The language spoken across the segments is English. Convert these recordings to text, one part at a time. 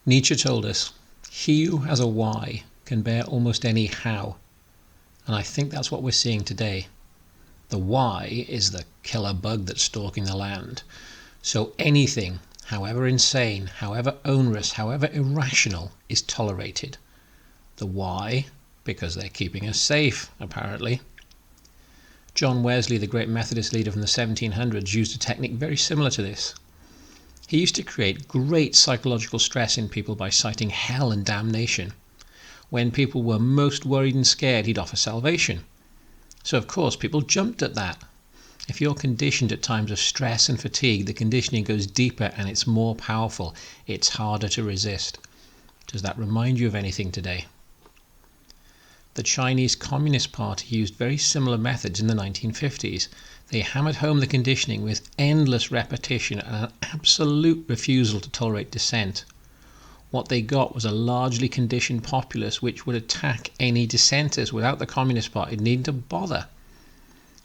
Nietzsche told us, "He who has a why can bear almost any how." And I think that's what we're seeing today. The why is the killer bug that's stalking the land. So anything, however insane, however onerous, however irrational, is tolerated. The why? Because they're keeping us safe, apparently. John Wesley, the great Methodist leader from the 1700s, used a technique very similar to this. He used to create great psychological stress in people by citing hell and damnation. When people were most worried and scared, he'd offer salvation. So of course people jumped at that. If you're conditioned at times of stress and fatigue, the conditioning goes deeper and it's more powerful. It's harder to resist. Does that remind you of anything today? The Chinese Communist Party used very similar methods in the 1950s. They hammered home the conditioning with endless repetition and an absolute refusal to tolerate dissent. What they got was a largely conditioned populace which would attack any dissenters without the Communist Party needing to bother.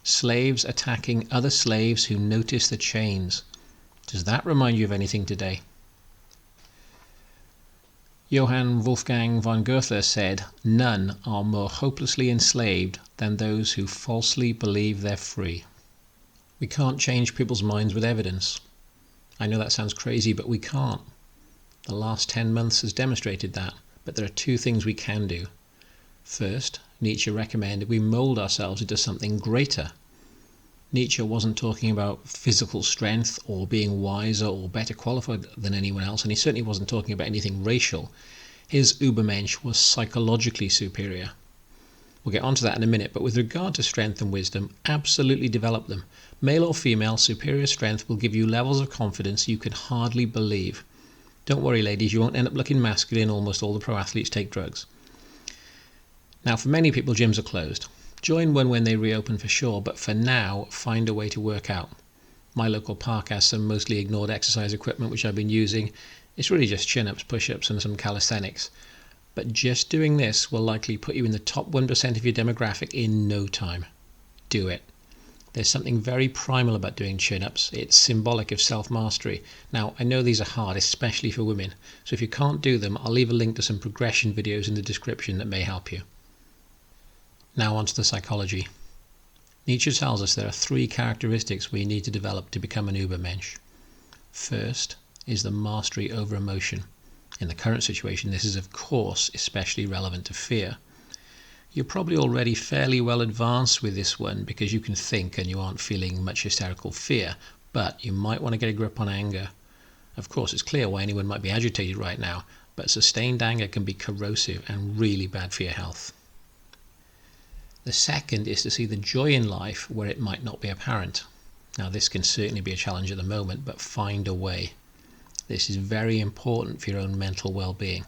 Slaves attacking other slaves who notice the chains. Does that remind you of anything today? Johann Wolfgang von Goethe said, "None are more hopelessly enslaved than those who falsely believe they're free." We can't change people's minds with evidence. I know that sounds crazy, but we can't. The last 10 months has demonstrated that, but there are two things we can do. First, Nietzsche recommended we mold ourselves into something greater. Nietzsche wasn't talking about physical strength or being wiser or better qualified than anyone else, and he certainly wasn't talking about anything racial. His Übermensch was psychologically superior. We'll get onto that in a minute, but with regard to strength and wisdom, absolutely develop them. Male or female, superior strength will give you levels of confidence you can hardly believe. Don't worry, ladies, you won't end up looking masculine. Almost all the pro athletes take drugs. Now, for many people, gyms are closed. Join one when they reopen for sure, but for now, find a way to work out. My local park has some mostly ignored exercise equipment which I've been using. It's really just chin-ups, push-ups and some calisthenics. But just doing this will likely put you in the top 1% of your demographic in no time. Do it. There's something very primal about doing chin-ups. It's symbolic of self-mastery. Now, I know these are hard, especially for women, so if you can't do them, I'll leave a link to some progression videos in the description that may help you. Now on to the psychology. Nietzsche tells us there are 3 characteristics we need to develop to become an Übermensch. First is the mastery over emotion. In the current situation, this is of course especially relevant to fear. You're probably already fairly well advanced with this one because you can think and you aren't feeling much hysterical fear, but you might want to get a grip on anger. Of course, it's clear why anyone might be agitated right now, but sustained anger can be corrosive and really bad for your health. The second is to see the joy in life where it might not be apparent. Now, this can certainly be a challenge at the moment, but find a way. This is very important for your own mental well-being.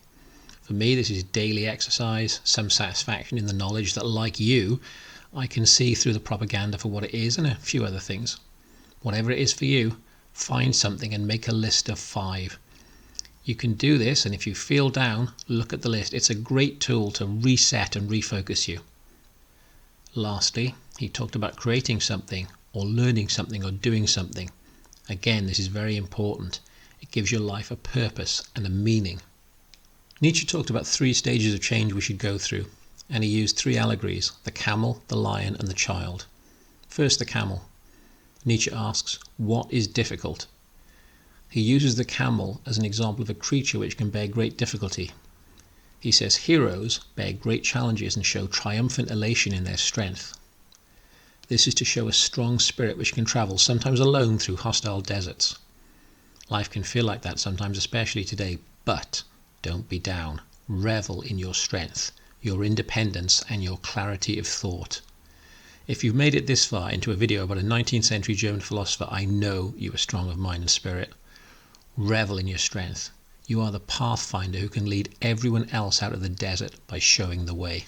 For me, this is daily exercise, some satisfaction in the knowledge that, like you, I can see through the propaganda for what it is, and a few other things. Whatever it is for you, find something and make a list of 5. You can do this, and if you feel down, look at the list. It's a great tool to reset and refocus you. Lastly, he talked about creating something, or learning something, or doing something. Again, this is very important. It gives your life a purpose and a meaning. Nietzsche talked about 3 stages of change we should go through, and he used 3 allegories: the camel, the lion, and the child. First, the camel. Nietzsche asks, what is difficult? He uses the camel as an example of a creature which can bear great difficulty. He says heroes bear great challenges and show triumphant elation in their strength. This is to show a strong spirit which can travel, sometimes alone, through hostile deserts. Life can feel like that sometimes, especially today, but don't be down. Revel in your strength, your independence, and your clarity of thought. If you've made it this far into a video about a 19th century German philosopher, I know you are strong of mind and spirit. Revel in your strength. You are the pathfinder who can lead everyone else out of the desert by showing the way.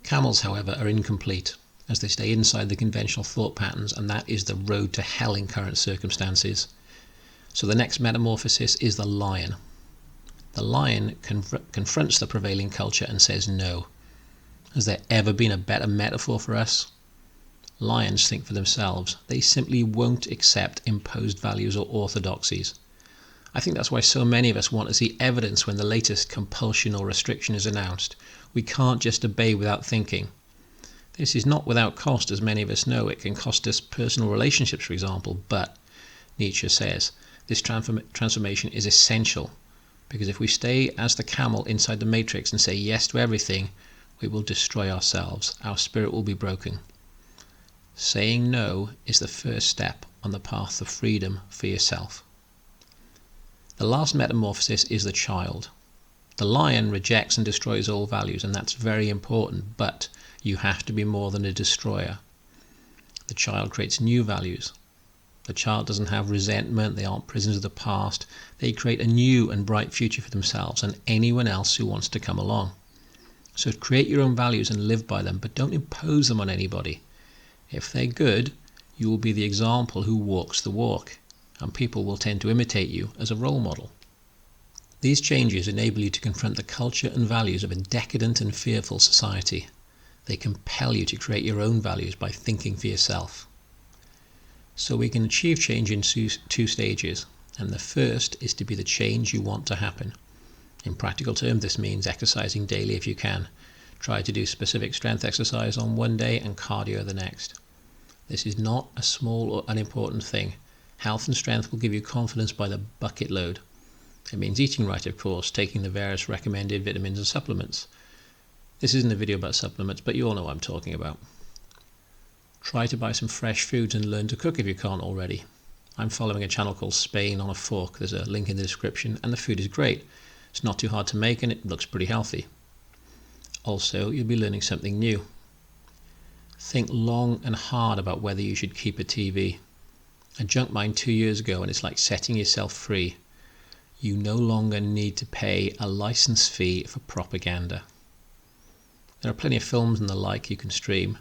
Camels, however, are incomplete, as they stay inside the conventional thought patterns, and that is the road to hell in current circumstances. So the next metamorphosis is the lion. The lion confronts the prevailing culture and says no. Has there ever been a better metaphor for us? Lions think for themselves. They simply won't accept imposed values or orthodoxies. I think that's why so many of us want to see evidence when the latest compulsion or restriction is announced. We can't just obey without thinking. This is not without cost, as many of us know. It can cost us personal relationships, for example, but Nietzsche says this transformation is essential, because if we stay as the camel inside the matrix and say yes to everything, we will destroy ourselves. Our spirit will be broken. Saying no is the first step on the path of freedom for yourself. The last metamorphosis is the child. The lion rejects and destroys all values, and that's very important, but you have to be more than a destroyer. The child creates new values. The child doesn't have resentment, they aren't prisoners of the past. They create a new and bright future for themselves and anyone else who wants to come along. So create your own values and live by them, but don't impose them on anybody. If they're good, you will be the example who walks the walk, and people will tend to imitate you as a role model. These changes enable you to confront the culture and values of a decadent and fearful society. They compel you to create your own values by thinking for yourself. So we can achieve change in two stages, and the first is to be the change you want to happen. In practical terms, this means exercising daily if you can. Try to do specific strength exercise on one day and cardio the next. This is not a small or unimportant thing. Health and strength will give you confidence by the bucket load. It means eating right, of course, taking the various recommended vitamins and supplements. This isn't a video about supplements, but you all know what I'm talking about. Try to buy some fresh foods and learn to cook if you can't already. I'm following a channel called Spain on a Fork. There's a link in the description, and the food is great. It's not too hard to make and it looks pretty healthy. Also, you'll be learning something new. Think long and hard about whether you should keep a TV. I junked mine 2 years ago, and it's like setting yourself free. You no longer need to pay a license fee for propaganda. There are plenty of films and the like you can stream,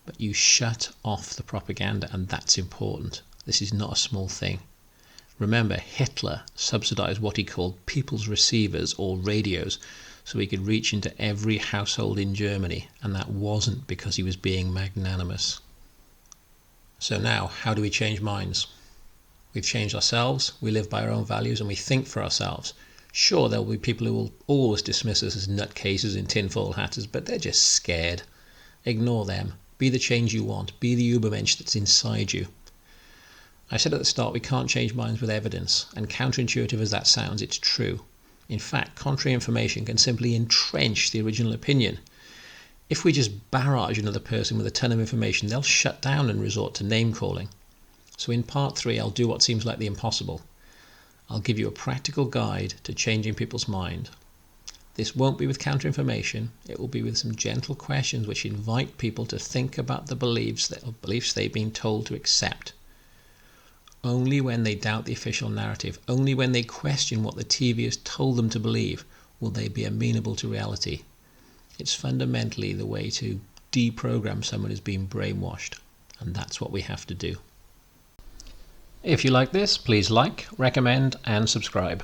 but you shut off the propaganda, and that's important. This is not a small thing. Remember, Hitler subsidized what he called people's receivers or radios so he could reach into every household in Germany, and that wasn't because he was being magnanimous. So now, how do we change minds? We've changed ourselves, we live by our own values, and we think for ourselves. Sure, there will be people who will always dismiss us as nutcases and tinfoil hatters, but they're just scared. Ignore them. Be the change you want. Be the Ubermensch that's inside you. I said at the start we can't change minds with evidence, and counterintuitive as that sounds, it's true. In fact, contrary information can simply entrench the original opinion. If we just barrage another person with a ton of information, they'll shut down and resort to name-calling. So in part 3, I'll do what seems like the impossible. I'll give you a practical guide to changing people's mind. This won't be with counter-information. It will be with some gentle questions which invite people to think about the beliefs they've been told to accept. Only when they doubt the official narrative, only when they question what the TV has told them to believe, will they be amenable to reality. It's fundamentally the way to deprogram someone who's been brainwashed, and that's what we have to do. If you like this, please like, recommend, and subscribe.